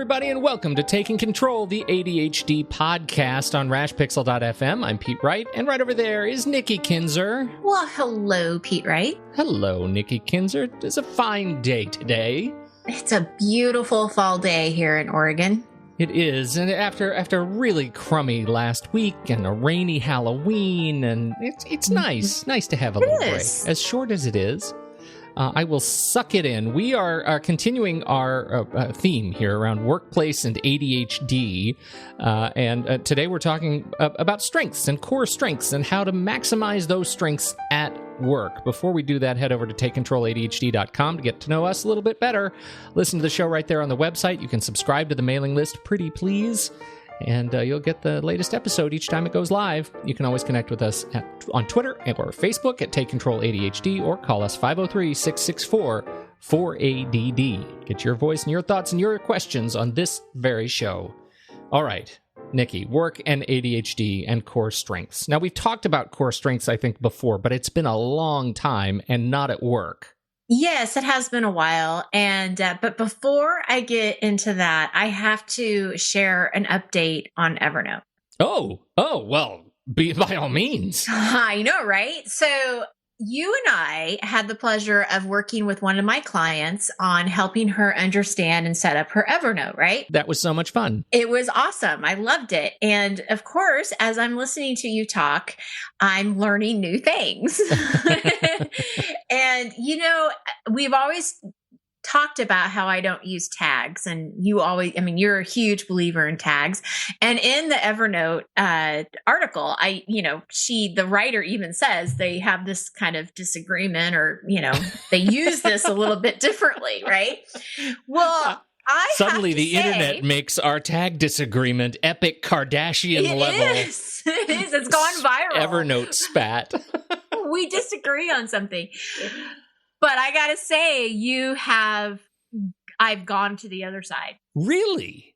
everybody, and welcome to Taking Control, the ADHD podcast on rashpixel.fm. I'm Pete Wright, and right over there is Nikki Kinzer. Well, hello, Pete Wright. Hello, Nikki Kinzer. It's a fine day today. It's a beautiful fall day here in Oregon. It is, and after a really crummy last week and a rainy Halloween, and it's nice to have a little break, as short as it is. I will suck it in. We are continuing our theme here around workplace and ADHD, and today we're talking about strengths and core strengths and how to maximize those strengths at work. Before we do that, head over to takecontroladhd.com to get to know us a little bit better. Listen to the show right there on the website. You can subscribe to the mailing list, pretty please, and you'll get the latest episode each time it goes live. You can always connect with us on Twitter or Facebook at Take Control ADHD, or call us 503-664-4ADD. Get your voice and your thoughts and your questions on this very show. All right, Nikki, work and ADHD and core strengths. Now, we've talked about core strengths, I think, before, but it's been a long time and not at work. Yes, it has been a while. And but before I get into that, I have to share an update on Evernote. Oh, well, by all means. I know, right? So you and I had the pleasure of working with one of my clients on helping her understand and set up her Evernote, right? That was so much fun. It was awesome. I loved it. And of course, as I'm listening to you talk, I'm learning new things. And, we've always talked about how I don't use tags, and you're a huge believer in tags. And in the Evernote article, the writer even says they have this kind of disagreement, or, they use this a little bit differently, right? Well, Suddenly the internet makes our tag disagreement epic Kardashian level. It is. It's gone viral. Evernote spat. We disagree on something. But I got to say, I've gone to the other side. Really?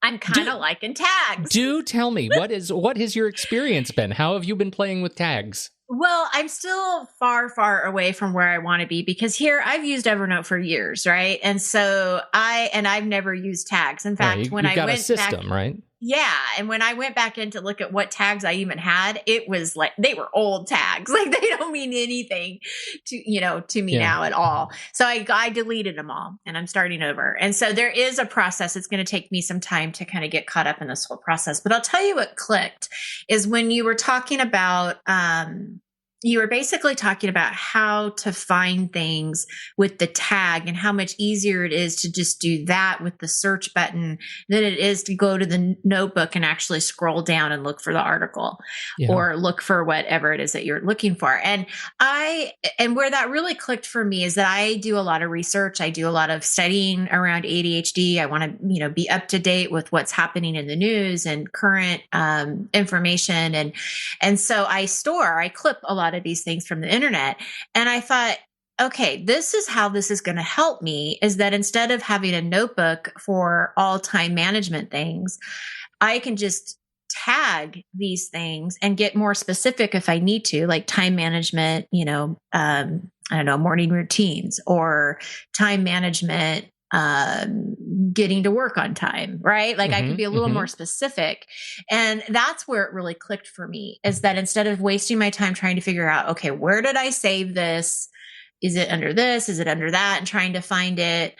I'm kind of liking tags. Do tell me, what has your experience been? How have you been playing with tags? Well, I'm still far, far away from where I want to be, because here I've used Evernote for years, right? And so I've never used tags. In fact, when I went a system, back, right? Yeah. And when I went back in to look at what tags I even had, it was like, they were old tags. Like, they don't mean anything to me now at all. So I deleted them all, and I'm starting over. And so there is a process. It's going to take me some time to kind of get caught up in this whole process. But I'll tell you what clicked is when you were talking about, you were basically talking about how to find things with the tag and how much easier it is to just do that with the search button than it is to go to the notebook and actually scroll down and look for the article or look for whatever it is that you're looking for. And where that really clicked for me is that I do a lot of research. I do a lot of studying around ADHD. I want to, be up to date with what's happening in the news and current information. And so I clip a lot of these things from the internet. And I thought, okay, this is how this is going to help me, is that instead of having a notebook for all time management things, I can just tag these things and get more specific if I need to, like time management, morning routines, or time management, getting to work on time, right? Like I could be a little more specific. And that's where it really clicked for me, is that instead of wasting my time trying to figure out, okay, where did I save this? Is it under this? Is it under that? And trying to find it,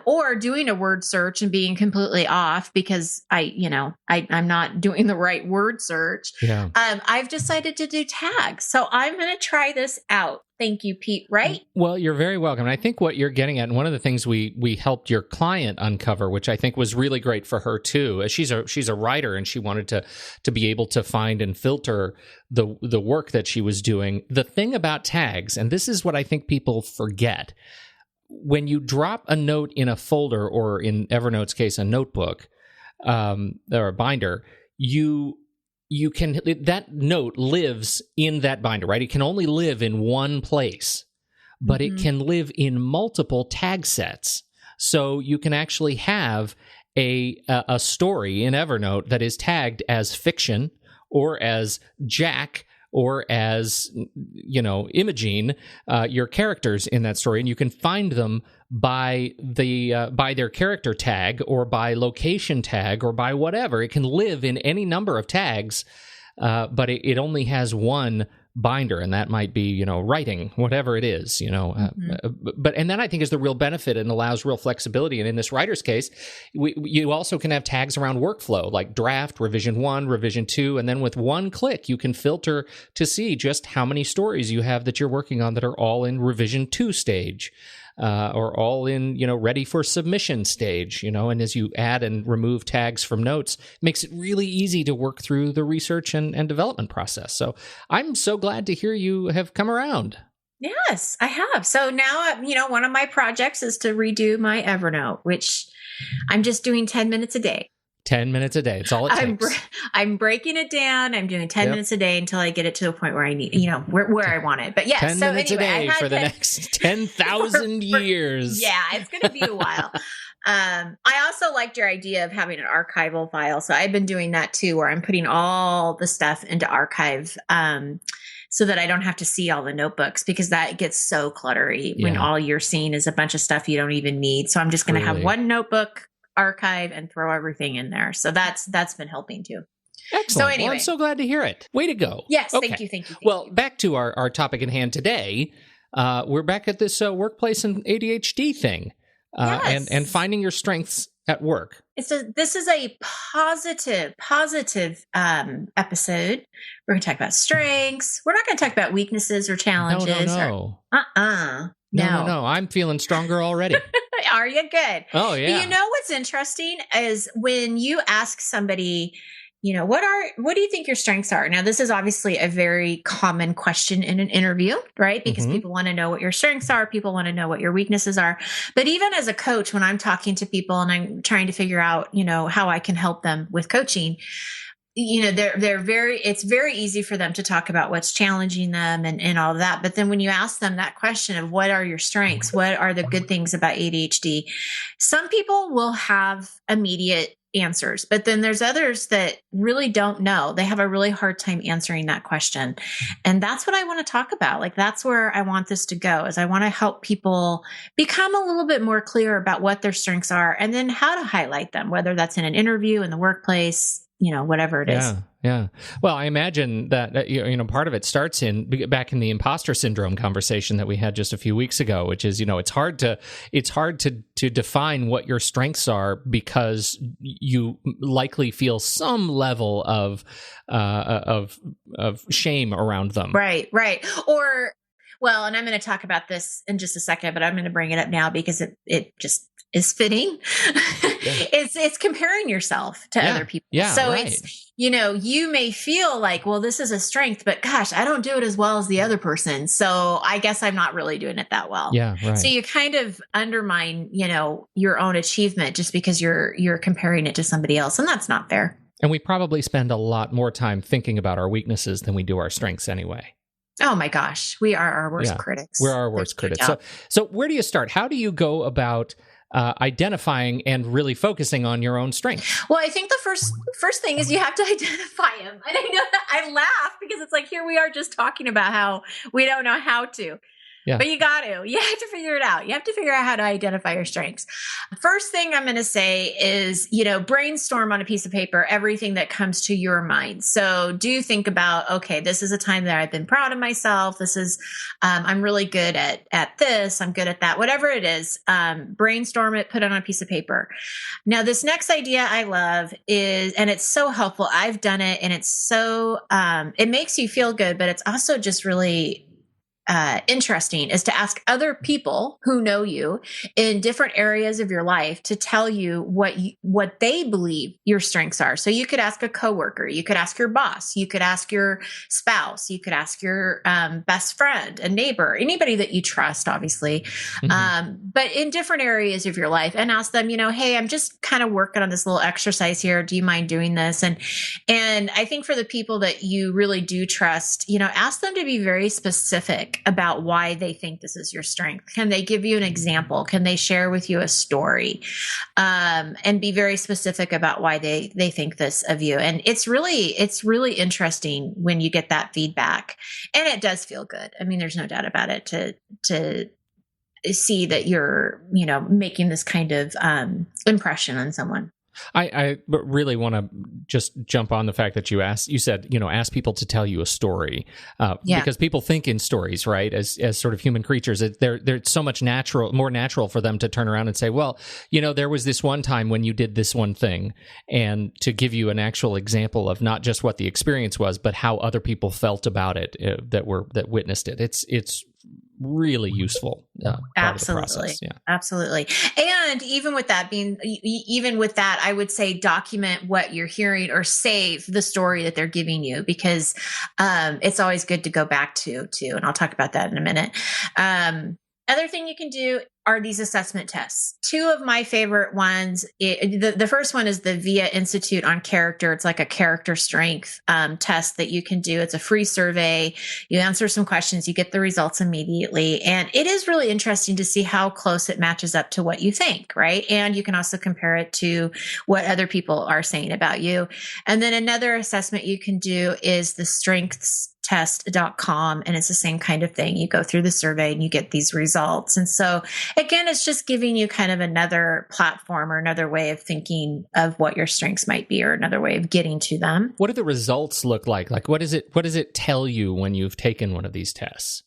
or doing a word search and being completely off because I'm not doing the right word search. Yeah. I've decided to do tags. So I'm going to try this out. Thank you, Pete, right? Well, you're very welcome. And I think what you're getting at, and one of the things we helped your client uncover, which I think was really great for her too, she's a writer, and she wanted to be able to find and filter the work that she was doing. The thing about tags, and this is what I think people forget, when you drop a note in a folder, or in Evernote's case, a notebook, or a binder, you can, that note lives in that binder, right? It can only live in one place, but it can live in multiple tag sets. So you can actually have a story in Evernote that is tagged as fiction, or as Jack, or as, Imogene, your characters in that story, and you can find them by their character tag or by location tag or by whatever. It can live in any number of tags, but it only has one binder, and that might be, writing, whatever it is, but then I think is the real benefit and allows real flexibility. And in this writer's case, you also can have tags around workflow, like draft, revision 1, revision 2, and then with one click, you can filter to see just how many stories you have that you're working on that are all in revision 2 stage. Or all in, ready for submission stage, and as you add and remove tags from notes, makes it really easy to work through the research and development process. So I'm so glad to hear you have come around. Yes, I have. So now, one of my projects is to redo my Evernote, which I'm just doing 10 minutes a day. 10 minutes a day. It's all it takes. I'm breaking it down. I'm doing 10 minutes a day until I get it to the point where I need, where I want it. But yeah, 10 minutes a day for the next 10,000 years. Yeah, it's going to be a while. I also liked your idea of having an archival file. So I've been doing that too, where I'm putting all the stuff into archive, so that I don't have to see all the notebooks, because that gets so cluttery when all you're seeing is a bunch of stuff you don't even need. So I'm just going to have one notebook, archive, and throw everything in there. So that's been helping too. Excellent. So anyway, well, I'm so glad to hear it. Way to go. Yes. Okay. Thank you. Well, back to our topic at hand today. We're back at this workplace and ADHD thing, and finding your strengths at work. This is a positive episode. We're going to talk about strengths. We're not going to talk about weaknesses or challenges. No. No. I'm feeling stronger already. Are you? Good. Oh, yeah. You know what's interesting is when you ask somebody, what do you think your strengths are? Now, this is obviously a very common question in an interview, right? Because people want to know what your strengths are. People want to know what your weaknesses are. But even as a coach, when I'm talking to people and I'm trying to figure out, how I can help them with coaching, it's very easy for them to talk about what's challenging them and all of that. But then when you ask them that question of what are your strengths, what are the good things about ADHD, some people will have immediate answers, but then there's others that really don't know. They have a really hard time answering that question. And that's what I want to talk about. Like, that's where I want this to go, is I want to help people become a little bit more clear about what their strengths are and then how to highlight them, whether that's in an interview, in the workplace, whatever it is. Yeah. Well, I imagine that, part of it starts back in the imposter syndrome conversation that we had just a few weeks ago, which is, it's hard to define what your strengths are because you likely feel some level of shame around them. Right. Well, and I'm going to talk about this in just a second, but I'm going to bring it up now because it just is fitting. It's comparing yourself to other people. Yeah, so right. It's, you may feel like, well, this is a strength, but gosh, I don't do it as well as the other person. So I guess I'm not really doing it that well. Yeah, right. So you kind of undermine, your own achievement just because you're comparing it to somebody else. And that's not fair. And we probably spend a lot more time thinking about our weaknesses than we do our strengths anyway. Oh my gosh, we are our worst critics. We're our worst critics. So where do you start? How do you go about identifying and really focusing on your own strengths? Well, I think the first thing is you have to identify them. And I know that I laugh because it's like, here we are just talking about how we don't know how to. Yeah. But you have to figure it out. You have to figure out how to identify your strengths. First thing I'm going to say is, brainstorm on a piece of paper everything that comes to your mind. So do think about, okay, this is a time that I've been proud of myself. This is, I'm really good at this. I'm good at that. Whatever it is, brainstorm it, put it on a piece of paper. Now, this next idea I love is, and it's so helpful. I've done it and it's so, it makes you feel good, but it's also just really interesting, is to ask other people who know you in different areas of your life to tell you what they believe your strengths are. So you could ask a coworker, you could ask your boss, you could ask your spouse, you could ask your best friend, a neighbor, anybody that you trust, obviously, but in different areas of your life, and ask them, hey, I'm just kind of working on this little exercise here. Do you mind doing this? And I think for the people that you really do trust, ask them to be very specific specific about why they think this is your strength? Can they give you an example? Can they share with you a story? And be very specific about why they think this of you. And it's really interesting when you get that feedback, and it does feel good. I mean, there's no doubt about it to see that you're, making this kind of impression on someone. I really want to just jump on the fact that you said, ask people to tell you a story, because people think in stories, right? As sort of human creatures, they're so much more natural for them to turn around and say, well, there was this one time when you did this one thing, and to give you an actual example of not just what the experience was, but how other people felt about it, that witnessed it. It's really useful. Absolutely. Absolutely. And even with that, I would say document what you're hearing or save the story that they're giving you, because it's always good to go back to too. And I'll talk about that in a minute. Other thing you can do are these assessment tests. Two of my favorite ones. The first one is the VIA Institute on Character. It's like a character strength test that you can do. It's a free survey. You answer some questions, you get the results immediately. And it is really interesting to see how close it matches up to what you think, right? And you can also compare it to what other people are saying about you. And then another assessment you can do is the strengthstest.com. And it's the same kind of thing. You go through the survey and you get these results. And so again, it's just giving you kind of another platform or another way of thinking of what your strengths might be, or another way of getting to them. What do the results look like? Like, what does it tell you when you've taken one of these tests?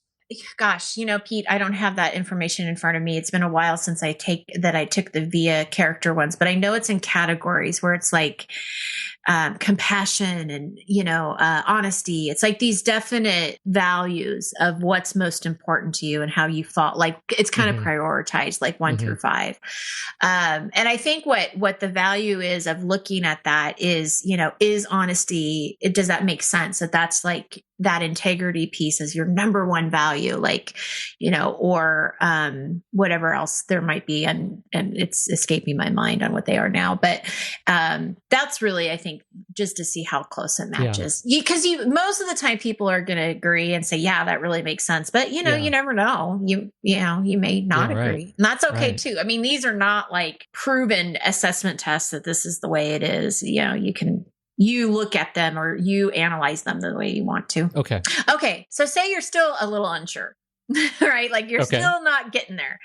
Gosh, Pete, I don't have that information in front of me. It's been a while since I took the VIA character ones, but I know it's in categories where it's like compassion and, honesty. It's like these definite values of what's most important to you and how you thought, like it's kind of prioritized, like 1 through 5. And I think what the value is of looking at that is, is honesty. Does that make sense? That's like that integrity piece is your number one value, like, or whatever else there might be. And it's escaping my mind on what they are now. But that's really, I think, just to see how close it matches. Because most of the time people are going to agree and say, yeah, that really makes sense. But, you never know. You may not agree. Right. And that's okay too. I mean, these are not like proven assessment tests that this is the way it is. You look at them or you analyze them the way you want to. Okay. So say you're still a little unsure, right? Like you're still not getting there.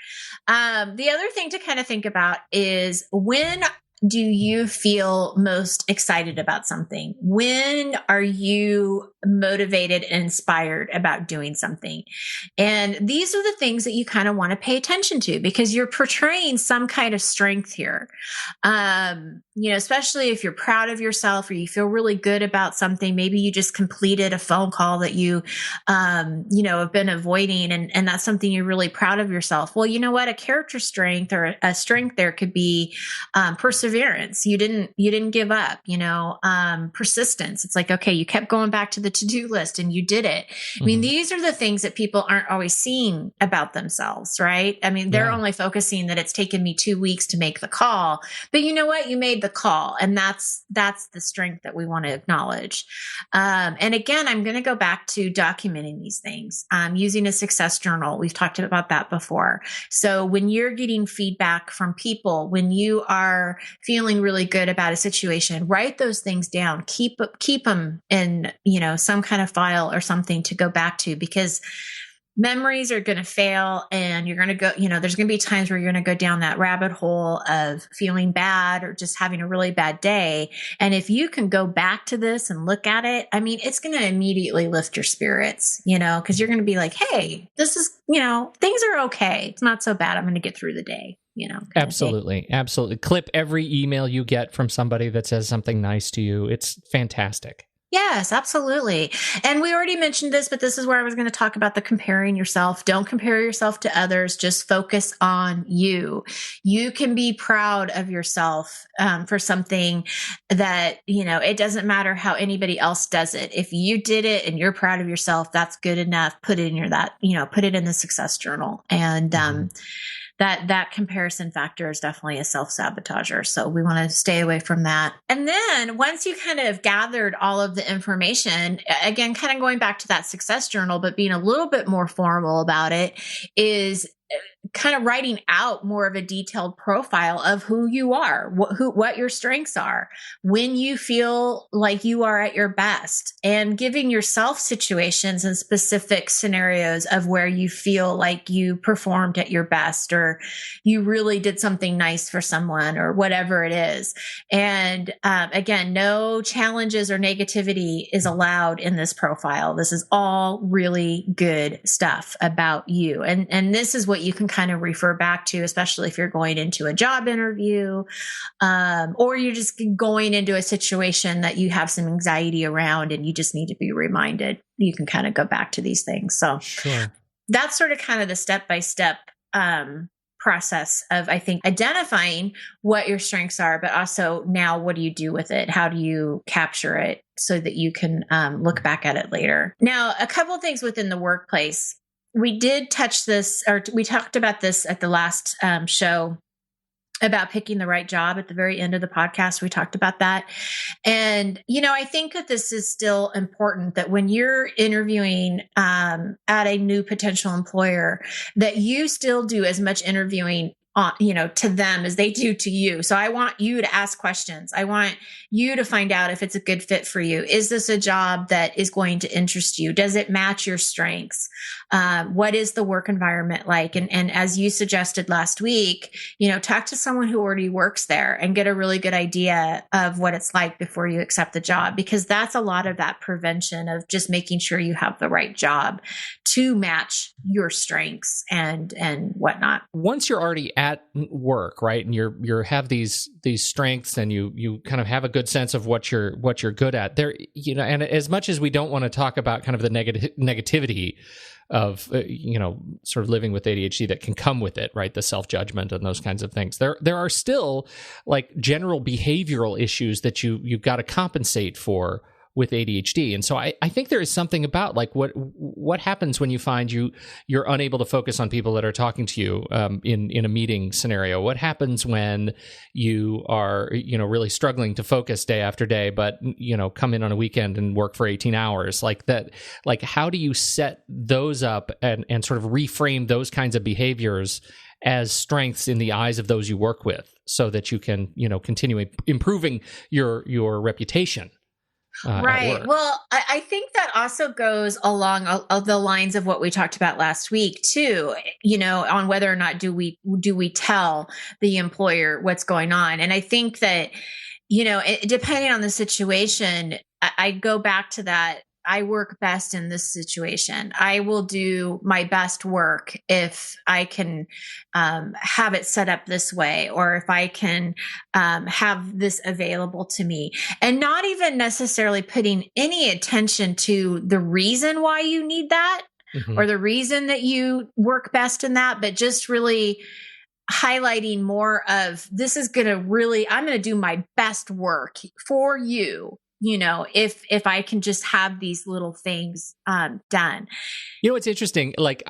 The other thing to kind of think about is, when do you feel most excited about something? When are you motivated and inspired about doing something? And these are the things that you kind of want to pay attention to, because you're portraying some kind of strength here. Especially if you're proud of yourself or you feel really good about something. Maybe you just completed a phone call that you, have been avoiding, and that's something you're really proud of yourself. Well, you know what? A character strength or a strength there could be perseverance. You didn't give up, persistence. It's like, okay, you kept going back to the to-do list and you did it. I mean, these are the things that people aren't always seeing about themselves, right? I mean, they're only focusing that it's taken me 2 weeks to make the call, but you know what? You made the call, and that's the strength that we want to acknowledge. And again, I'm going to go back to documenting these things, using a success journal. We've talked about that before. So when you're getting feedback from people, when you are feeling really good about a situation, write those things down, keep them in, some kind of file or something to go back to, because memories are going to fail, and you're going to go, there's going to be times where you're going to go down that rabbit hole of feeling bad or just having a really bad day. And if you can go back to this and look at it, I mean, it's going to immediately lift your spirits, because you're going to be like, hey, this is, things are okay. It's not so bad. I'm going to get through the day. Absolutely. Clip every email you get from somebody that says something nice to you. It's fantastic. Yes, absolutely. And we already mentioned this, but this is where I was going to talk about the comparing yourself. Don't compare yourself to others. Just focus on you. You can be proud of yourself for something that, it doesn't matter how anybody else does it. If you did it and you're proud of yourself, that's good enough. Put it in put it in the success journal. And that comparison factor is definitely a self-sabotager. So we want to stay away from that. And then once you kind of gathered all of the information, again, kind of going back to that success journal, but being a little bit more formal about it, is kind of writing out more of a detailed profile of who you are, what your strengths are, when you feel like you are at your best, and giving yourself situations and specific scenarios of where you feel like you performed at your best, or you really did something nice for someone, or whatever it is. And again, no challenges or negativity is allowed in this profile. This is all really good stuff about you. And this is what you can kind of refer back to, especially if you're going into a job interview, or you're just going into a situation that you have some anxiety around and you just need to be reminded. You can kind of go back to these things. So sure. That's sort of kind of the step-by-step process of, I think, identifying what your strengths are, but also now what do you do with it? How do you capture it so that you can look back at it later? Now, a couple of things within the workplace. We did touch this, or we talked about this at the last show about picking the right job. At the very end of the podcast, we talked about that. And, I think that this is still important, that when you're interviewing at a new potential employer, that you still do as much interviewing to them as they do to you. So I want you to ask questions. I want you to find out if it's a good fit for you. Is this a job that is going to interest you? Does it match your strengths? What is the work environment like? And as you suggested last week, talk to someone who already works there and get a really good idea of what it's like before you accept the job, because that's a lot of that prevention of just making sure you have the right job to match your strengths and whatnot. Once you're already at work, right, and you have these strengths, and you kind of have a good sense of what you're good at there, and as much as we don't want to talk about kind of the negativity of sort of living with ADHD that can come with it, right, the self-judgment and those kinds of things, there are still like general behavioral issues that you've got to compensate for with ADHD. And so I think there is something about like what happens when you find you're unable to focus on people that are talking to you in a meeting scenario. What happens when you are really struggling to focus day after day, but come in on a weekend and work for 18 hours like that? Like, how do you set those up and sort of reframe those kinds of behaviors as strengths in the eyes of those you work with, so that you can continue improving your reputation? Right. Well, I think that also goes along the lines of what we talked about last week too, on whether or not do we tell the employer what's going on. And I think that, depending on the situation, I go back to that. I work best in this situation. I will do my best work if I can have it set up this way, or if I can have this available to me, and not even necessarily putting any attention to the reason why you need that, mm-hmm. or the reason that you work best in that, but just really highlighting more of, this is going to really, I'm going to do my best work for you. If I can just have these little things done. It's interesting. Like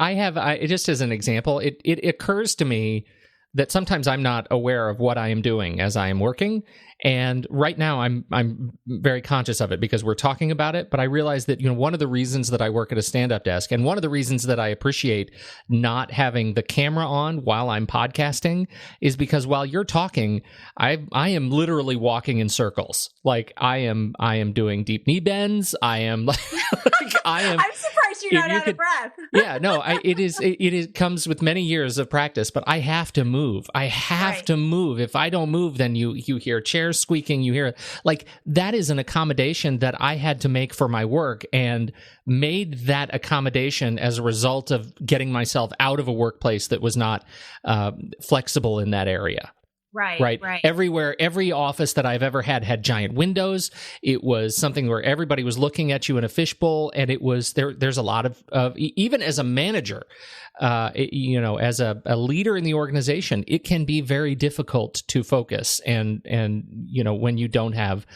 just as an example, it occurs to me that sometimes I'm not aware of what I am doing as I am working. And right now I'm very conscious of it because we're talking about it. But I realize that, one of the reasons that I work at a stand-up desk, and one of the reasons that I appreciate not having the camera on while I'm podcasting, is because while you're talking, I am literally walking in circles. Like I am doing deep knee bends. I am like I am. I'm surprised you're not out of breath. Yeah, no, it comes with many years of practice, but I have to move. I have to move. If I don't move, then you hear chairs squeaking, you hear like that is an accommodation that I had to make for my work, and made that accommodation as a result of getting myself out of a workplace that was not flexible in that area. Right. Everywhere, every office that I've ever had giant windows. It was something where everybody was looking at you in a fishbowl, and it was there's a lot of even as a manager, as a leader in the organization, it can be very difficult to focus. And when you don't have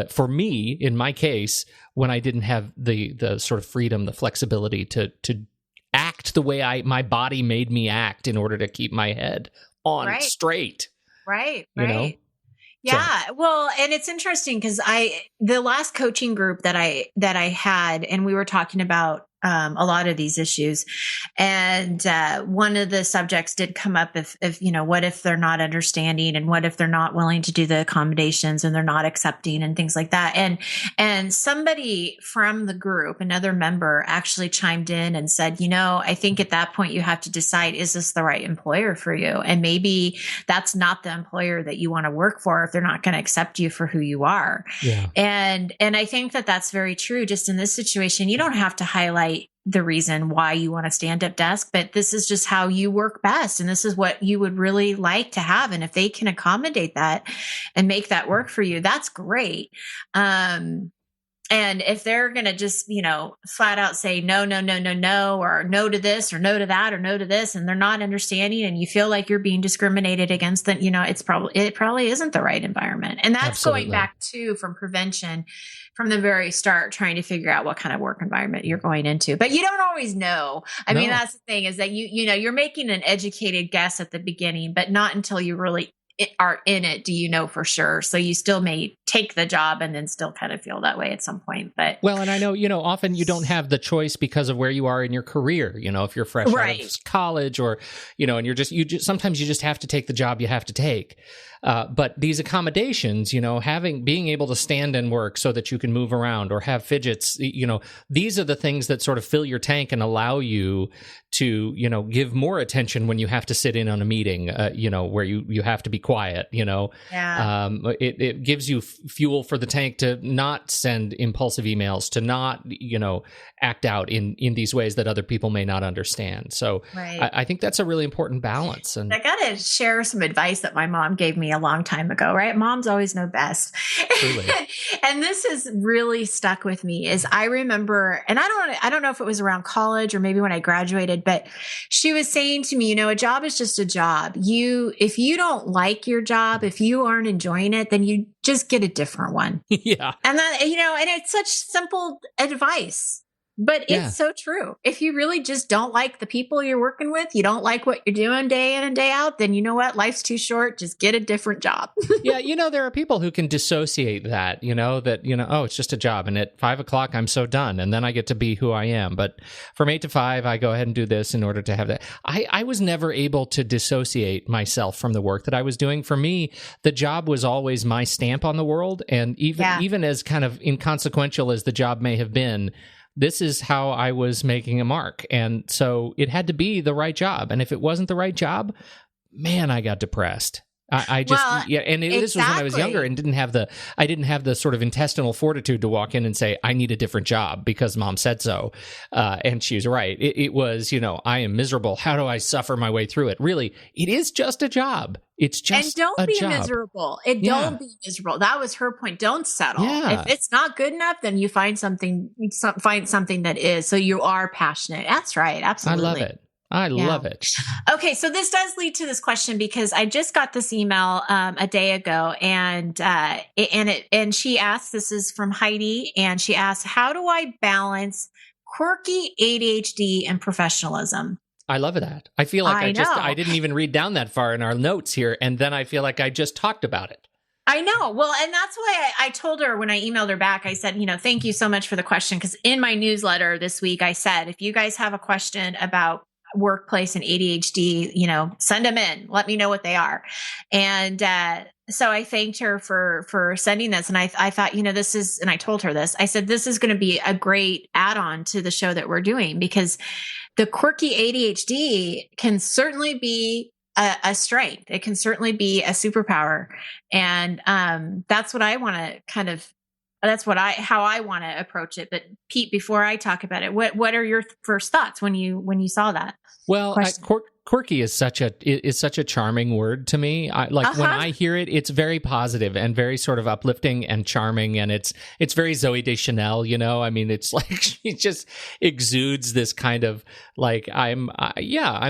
for me, in my case, when I didn't have the sort of freedom, the flexibility to act act the way my body made me act in order to keep my head on straight. Right. You know? Yeah. So. Well, and it's interesting because the last coaching group that I had, and we were talking about a lot of these issues. And one of the subjects did come up if, what if they're not understanding, and what if they're not willing to do the accommodations, and they're not accepting, and things like that. And somebody from the group, another member, actually chimed in and said, I think at that point you have to decide, is this the right employer for you? And maybe that's not the employer that you want to work for if they're not going to accept you for who you are. Yeah. And I think that that's very true. Just in this situation, you don't have to highlight the reason why you want a stand-up desk, but this is just how you work best. And this is what you would really like to have. And if they can accommodate that and make that work for you, that's great. And if they're going to just, flat out say, no, or no to this, or no to that, or no to this, and they're not understanding, and you feel like you're being discriminated against, then, it probably isn't the right environment. And that's Absolutely. Going back to from prevention from the very start, trying to figure out what kind of work environment you're going into. But you don't always know. I mean, that's the thing, is that you're making an educated guess at the beginning, but not until you really are in it do you know for sure. So you still may take the job and then still kind of feel that way at some point. But and I know, often you don't have the choice because of where you are in your career. If you're fresh out of college, or, and sometimes you just have to take the job you have to take. But these accommodations, being able to stand and work so that you can move around, or have fidgets, these are the things that sort of fill your tank and allow you to, give more attention when you have to sit in on a meeting, where you have to be quiet, Yeah. It gives you fuel for the tank to not send impulsive emails, to not, act out in these ways that other people may not understand. So I think that's a really important balance. And I got to share some advice that my mom gave me a long time ago, right? Moms always know best. Truly. And this has really stuck with me. Is I remember, and I don't know if it was around college or maybe when I graduated, but she was saying to me, a job is just a job. If you don't like your job, if you aren't enjoying it, then you just get a different one. Yeah. And that, and it's such simple advice. But it's so true. If you really just don't like the people you're working with, you don't like what you're doing day in and day out, then you know what? Life's too short. Just get a different job. Yeah. There are people who can dissociate that, oh, it's just a job. And at 5:00, I'm so done. And then I get to be who I am. But from 8 to 5, I go ahead and do this in order to have that. I was never able to dissociate myself from the work that I was doing. For me, the job was always my stamp on the world. And even as kind of inconsequential as the job may have been, this is how I was making a mark. And so it had to be the right job. And if it wasn't the right job, man, I got depressed. This was when I was younger and didn't have the sort of intestinal fortitude to walk in and say, I need a different job because mom said so. And she was right. It was, I am miserable. How do I suffer my way through it? Really, it is just a job. It's just a job. And don't be miserable. Don't be miserable. That was her point. Don't settle. Yeah. If it's not good enough, then you find something that is. So you are passionate. That's right. Absolutely. I love it. Okay, so this does lead to this question because I just got this email a day ago, and she asked. This is from Heidi, and she asked, "How do I balance quirky ADHD and professionalism?" I love that. I feel like I didn't even read down that far in our notes here, and then I feel like I just talked about it. I know. Well, and that's why I told her when I emailed her back, I said, thank you so much for the question, because in my newsletter this week, I said, if you guys have a question about workplace and ADHD, send them in, let me know what they are. And, so I thanked her for sending this. And I thought, this is, and I told her this, I said, this is going to be a great add-on to the show that we're doing, because the quirky ADHD can certainly be a strength. It can certainly be a superpower. And, that's what I want to how I want to approach it. But Pete, before I talk about it, what are your first thoughts when you saw that? Well, quirky is such a charming word to me. When I hear it, it's very positive and very sort of uplifting and charming, and it's very Zooey Deschanel, you know. I mean, it's like she just exudes this kind of like I'm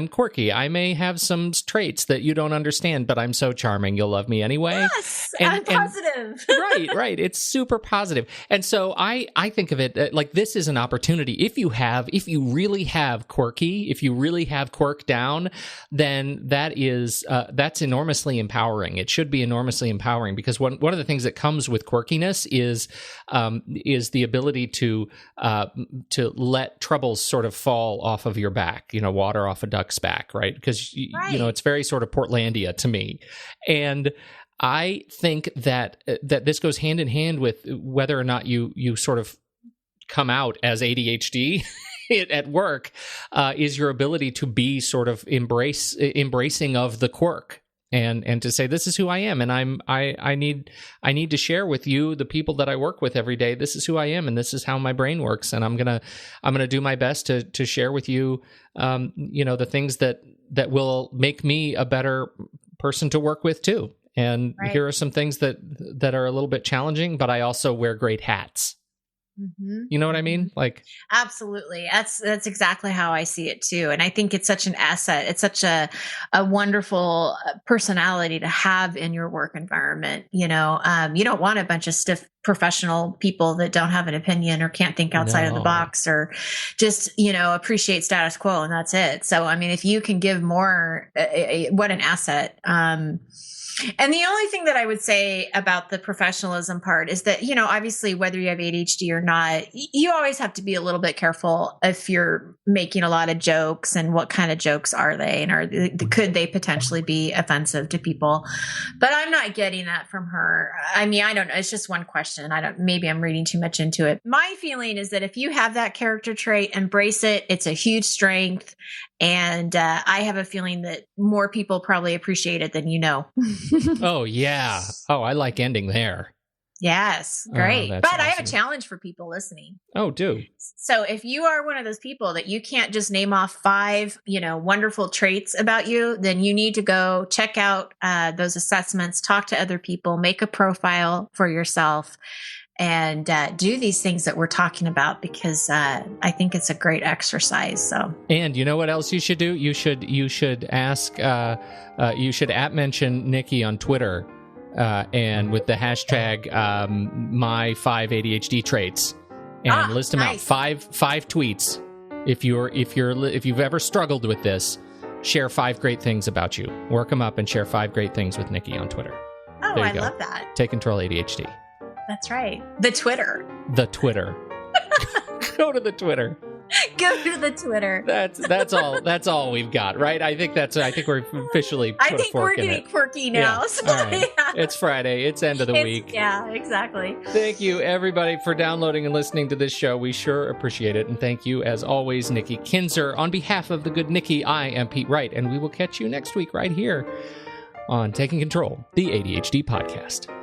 quirky. I may have some traits that you don't understand, but I'm so charming, you'll love me anyway. Yes, I'm positive. Right. It's super positive, and so I think of it like this is an opportunity. If you really have quirky, if you really have quirk down, then that's enormously empowering. It should be enormously empowering, because one of the things that comes with quirkiness is the ability to let troubles sort of fall off of your back, you know, water off a duck's back, right? Because you know, it's very sort of Portlandia to me, and I think that this goes hand in hand with whether or not you sort of come out as ADHD at work, is your ability to be sort of embracing of the quirk, and to say, this is who I am, and I need to share with you, the people that I work with every day, this is who I am, and this is how my brain works, and I'm gonna do my best to share with you, you know, the things that will make me a better person to work with too. And here are some things that are a little bit challenging, but I also wear great hats. Mm-hmm. You know what I mean? Like, absolutely. That's exactly how I see it too. And I think it's such an asset. It's such a wonderful personality to have in your work environment. You know, you don't want a bunch of stiff professional people that don't have an opinion or can't think outside of the box, or just, you know, appreciate status quo, and that's it. So, I mean, if you can give more, what an asset. And the only thing that I would say about the professionalism part is that, you know, obviously, whether you have ADHD or not, you always have to be a little bit careful if you're making a lot of jokes, and what kind of jokes are they, and could they potentially be offensive to people? But I'm not getting that from her. I mean, I don't know. It's just one question. Maybe I'm reading too much into it. My feeling is that if you have that character trait, embrace it. It's a huge strength. And I have a feeling that more people probably appreciate it than you know. Oh, yeah. Oh, I like ending there. Yes. Great. But awesome. I have a challenge for people listening. Oh, do. So if you are one of those people that you can't just name off 5, you know, wonderful traits about you, then you need to go check out those assessments, talk to other people, make a profile for yourself, and do these things that we're talking about, because I think it's a great exercise. So, and you know what else you should do? You should ask. You should mention Nikki on Twitter, and with the hashtag my 5 ADHD traits, and list them out. 5 tweets. If you've ever struggled with this, share 5 great things about you. Work them up and share 5 great things with Nikki on Twitter. Oh, I love that. Take control, ADHD. That's right. The Twitter. Go to the Twitter. Go to the Twitter. That's all. That's all we've got, right? I think we're officially. I think we're getting quirky now. Yeah. So, all right. Yeah. It's Friday. It's end of the week. Yeah, exactly. Thank you, everybody, for downloading and listening to this show. We sure appreciate it, and thank you, as always, Nikki Kinzer. On behalf of the good Nikki, I am Pete Wright, and we will catch you next week right here on Taking Control, the ADHD podcast.